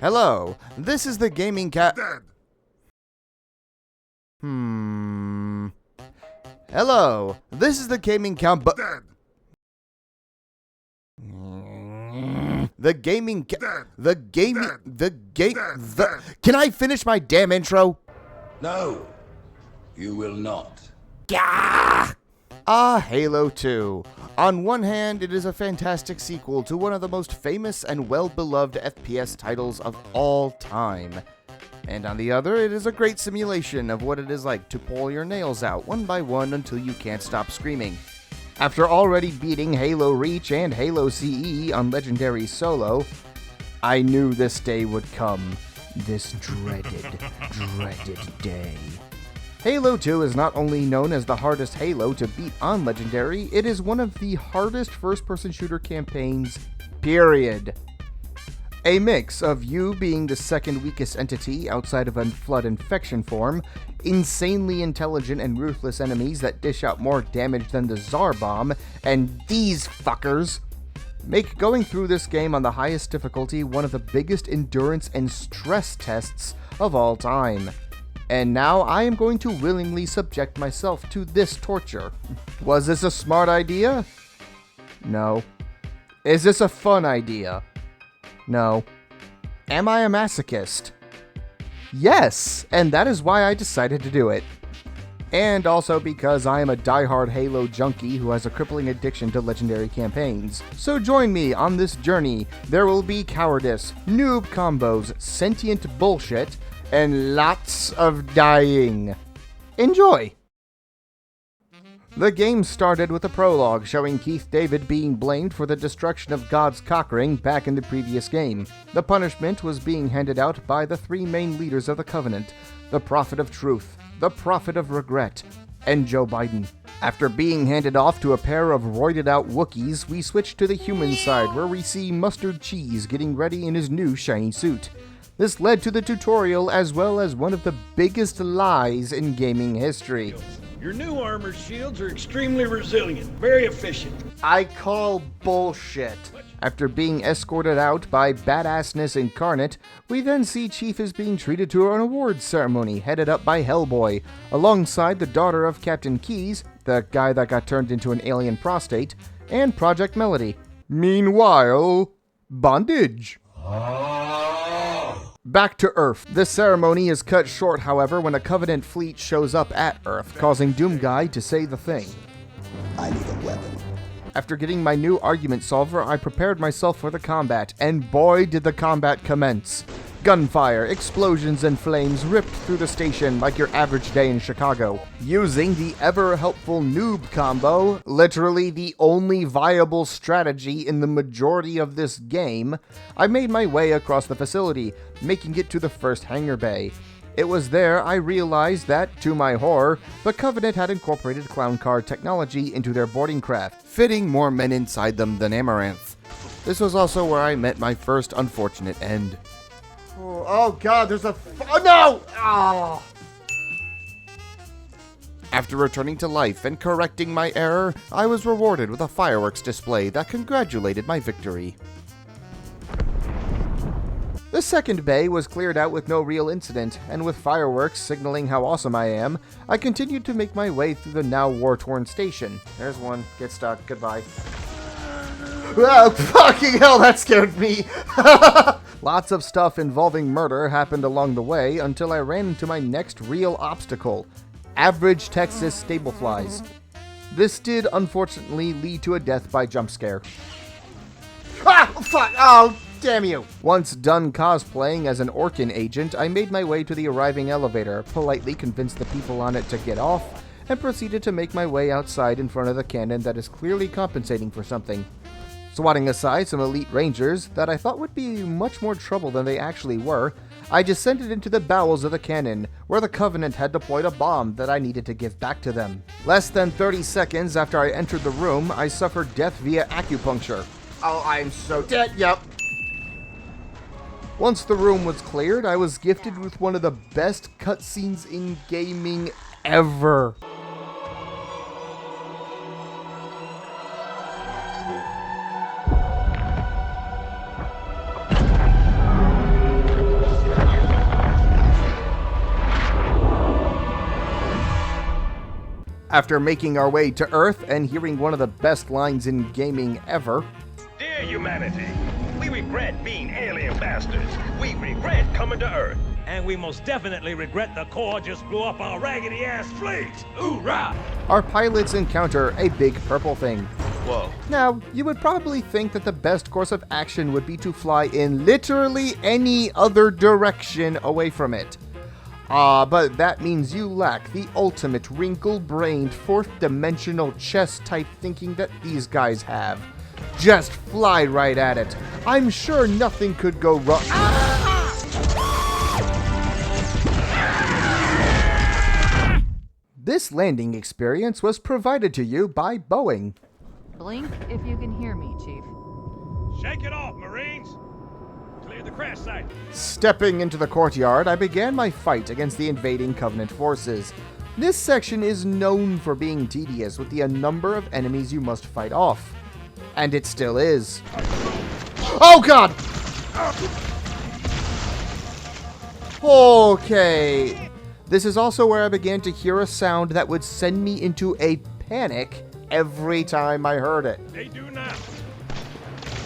Hello, this is the gaming cat. Dead. Hello, this is the gaming count. Dead. The gaming Dead. The gaming. Dead. The game. Dead. The. Dead. Can I finish my damn intro? No, you will not. Gah! Halo 2. On one hand, it is a fantastic sequel to one of the most famous and well-beloved FPS titles of all time. And on the other, it is a great simulation of what it is like to pull your nails out one by one until you can't stop screaming. After already beating Halo Reach and Halo CE on Legendary Solo, I knew this day would come. This dreaded day. Halo 2 is not only known as the hardest Halo to beat on Legendary, it is one of the hardest first-person shooter campaigns, period. A mix of you being the second weakest entity outside of a flood infection form, insanely intelligent and ruthless enemies that dish out more damage than the Tsar Bomb, and these fuckers make going through this game on the highest difficulty one of the biggest endurance and stress tests of all time. And now I am going to willingly subject myself to this torture. Was this a smart idea? No. Is this a fun idea? No. Am I a masochist? Yes, and that is why I decided to do it. And also because I am a diehard Halo junkie who has a crippling addiction to legendary campaigns. So join me on this journey. There will be cowardice, noob combos, sentient bullshit, and lots of dying. Enjoy! The game started with a prologue showing Keith David being blamed for the destruction of God's cock ring back in the previous game. The punishment was being handed out by the three main leaders of the Covenant, the Prophet of Truth, the Prophet of Regret, and Joe Biden. After being handed off to a pair of roided out Wookiees, we switch to the human side where we see Mustard Cheese getting ready in his new shiny suit. This led to the tutorial as well as one of the biggest lies in gaming history. Your new armor shields are extremely resilient, very efficient. I call bullshit. After being escorted out by Badassness Incarnate, we then see Chief is being treated to an awards ceremony headed up by Hellboy, alongside the daughter of Captain Keyes, the guy that got turned into an alien prostate, and Project Melody. Meanwhile, bondage. Back to Earth. This ceremony is cut short, however, when a Covenant fleet shows up at Earth, causing Doomguy to say the thing. I need a weapon. After getting my new argument solver, I prepared myself for the combat, and boy did the combat commence. Gunfire, explosions, and flames ripped through the station like your average day in Chicago. Using the ever-helpful noob combo, literally the only viable strategy in the majority of this game, I made my way across the facility, making it to the first hangar bay. It was there I realized that, to my horror, the Covenant had incorporated clown car technology into their boarding craft, fitting more men inside them than Amaranth. This was also where I met my first unfortunate end. Oh god, there's a oh no! Oh. After returning to life and correcting my error, I was rewarded with a fireworks display that congratulated my victory. The second bay was cleared out with no real incident, and with fireworks signaling how awesome I am, I continued to make my way through the now war-torn station. There's one. Get stuck. Goodbye. Oh, fucking hell, that scared me! Lots of stuff involving murder happened along the way until I ran into my next real obstacle. Average Texas stableflies. This did, unfortunately, lead to a death by jump scare. Ah! Fuck! Oh, damn you! Once done cosplaying as an Orkin agent, I made my way to the arriving elevator, politely convinced the people on it to get off, and proceeded to make my way outside in front of the cannon that is clearly compensating for something. Swatting aside some elite rangers that I thought would be much more trouble than they actually were, I descended into the bowels of the cannon, where the Covenant had deployed a bomb that I needed to give back to them. Less than 30 seconds after I entered the room, I suffered death via acupuncture. Oh, I'm so dead, yep. Once the room was cleared, I was gifted with one of the best cutscenes in gaming ever. After making our way to Earth and hearing one of the best lines in gaming ever, Dear humanity, we regret being alien bastards. We regret coming to Earth. And we most definitely regret the Corps just blew up our raggedy-ass fleet. Hoorah! our pilots encounter a big purple thing. Whoa. Now, you would probably think that the best course of action would be to fly in literally any other direction away from it. But that means you lack the ultimate wrinkle-brained, fourth-dimensional chess-type thinking that these guys have. Just fly right at it. I'm sure nothing could go wrong. This landing experience was provided to you by Boeing. Blink if you can hear me, Chief. Shake it off, Marines! Clear the crash site. Stepping into the courtyard, I began my fight against the invading Covenant forces. This section is known for being tedious with the number of enemies you must fight off. And it still is. Oh god! Okay. This is also where I began to hear a sound that would send me into a panic every time I heard it. They do now.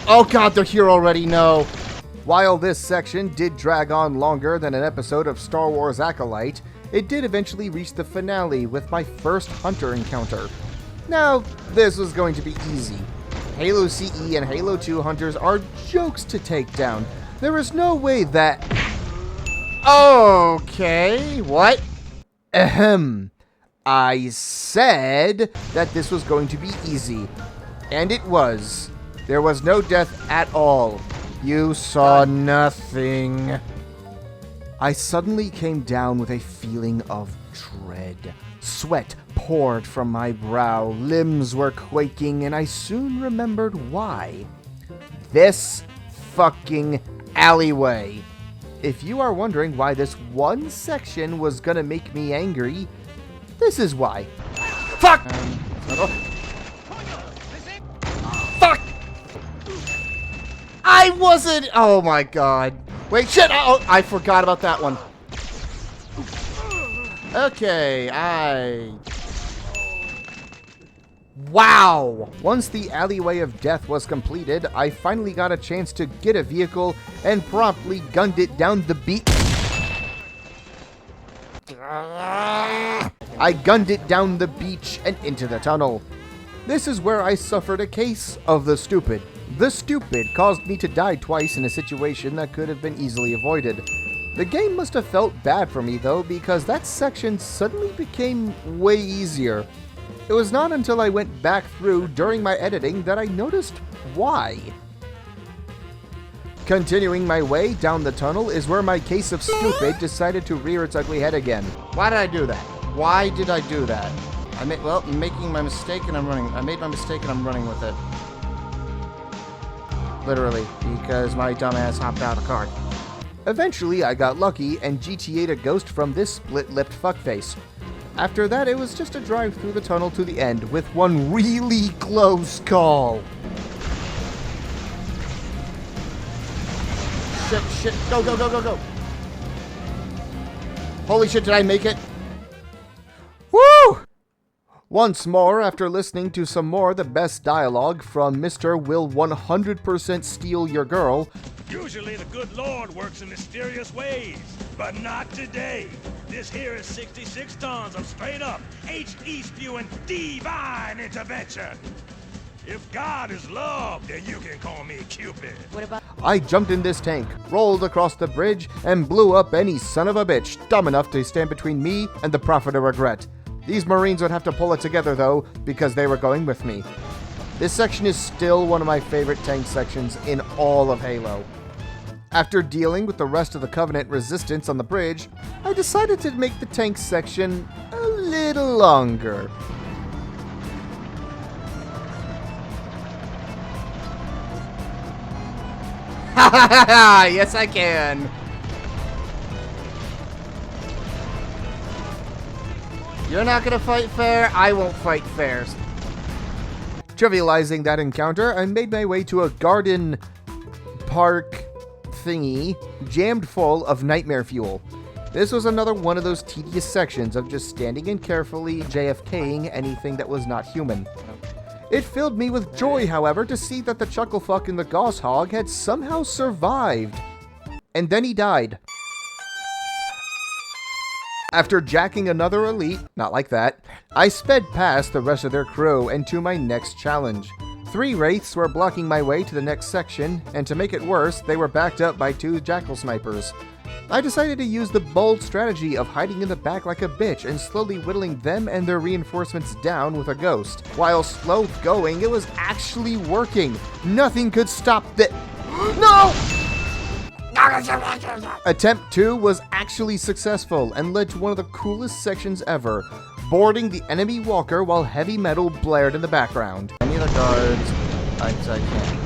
Oh god, they're here already, no. While this section did drag on longer than an episode of Star Wars Acolyte, it did eventually reach the finale with my first Hunter encounter. Now, this was going to be easy. Halo CE and Halo 2 Hunters are jokes to take down. There is no way that... Okay, what? Ahem. I said that this was going to be easy. And it was. There was no death at all. You saw nothing. I suddenly came down with a feeling of dread. Sweat poured from my brow, limbs were quaking, and I soon remembered why. This fucking alleyway. If you are wondering why this one section was gonna make me angry, this is why. Fuck! Fuck! I wasn't... Oh my god. Wait, shit! Oh, I forgot about that one. Okay, Wow! Once the alleyway of death was completed, I finally got a chance to get a vehicle and promptly gunned it down the beach. I gunned it down the beach and into the tunnel. This is where I suffered a case of the stupid. The stupid caused me to die twice in a situation that could have been easily avoided. The game must have felt bad for me though, because that section suddenly became way easier. It was not until I went back through during my editing that I noticed why. Continuing my way down the tunnel is where my case of stupid decided to rear its ugly head again. Why did I do that? Why did I do that? I'm making my mistake and I'm running. I made my mistake and I'm running with it. Literally, because my dumbass hopped out of the car. Eventually, I got lucky and GTA'd a ghost from this split-lipped fuckface. After that, it was just a drive through the tunnel to the end with one really close call. Shit, go, go, go, go, go. Holy shit, did I make it? Woo! Once more, after listening to some more of the best dialogue from Mr. Will 100% Steal Your Girl. Usually the good Lord works in mysterious ways, but not today. This here is 66 tons of straight up HE spewing divine intervention. If God is love, then you can call me Cupid. What about... I jumped in this tank, rolled across the bridge, and blew up any son of a bitch dumb enough to stand between me and the Prophet of Regret. These Marines would have to pull it together though, because they were going with me. This section is still one of my favorite tank sections in all of Halo. After dealing with the rest of the Covenant resistance on the bridge, I decided to make the tank section a little longer. Ha ha ha ha! Yes, I can! You're not gonna fight fair, I won't fight fair. Trivializing that encounter, I made my way to a garden park thingy jammed full of nightmare fuel. This was another one of those tedious sections of just standing and carefully JFKing anything that was not human. It filled me with joy, however, to see that the Chucklefuck in the Goss Hog had somehow survived. And then he died. After jacking another elite, not like that, I sped past the rest of their crew and to my next challenge. 3 wraiths were blocking my way to the next section, and to make it worse, they were backed up by 2 jackal snipers. I decided to use the bold strategy of hiding in the back like a bitch and slowly whittling them and their reinforcements down with a ghost. While slow going, it was actually working. Nothing could stop the— No! Attempt 2 was actually successful and led to one of the coolest sections ever, boarding the enemy walker while heavy metal blared in the background. Any of the guards, I can't.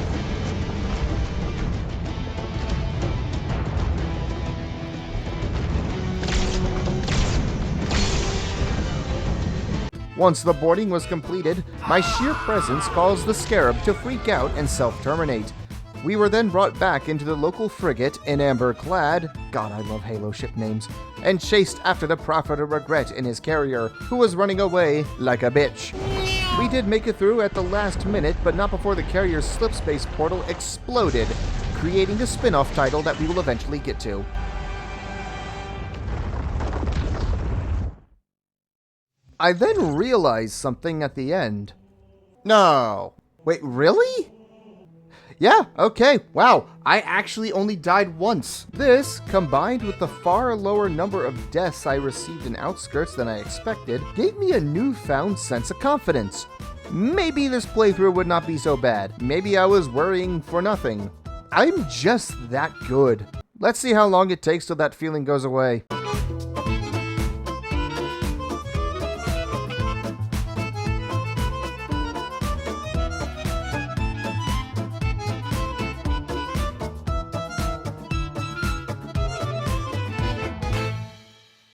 Once the boarding was completed, my sheer presence caused the Scarab to freak out and self-terminate. We were then brought back into the local frigate in amber clad, God I love Halo ship names, and chased after the Prophet of Regret in his carrier, who was running away like a bitch. We did make it through at the last minute, but not before the carrier's slipspace portal exploded, creating the spin-off title that we will eventually get to. I then realized something at the end. No. Wait, really? Yeah, okay, wow, I actually only died once. This, combined with the far lower number of deaths I received in Outskirts than I expected, gave me a newfound sense of confidence. Maybe this playthrough would not be so bad. Maybe I was worrying for nothing. I'm just that good. Let's see how long it takes till that feeling goes away.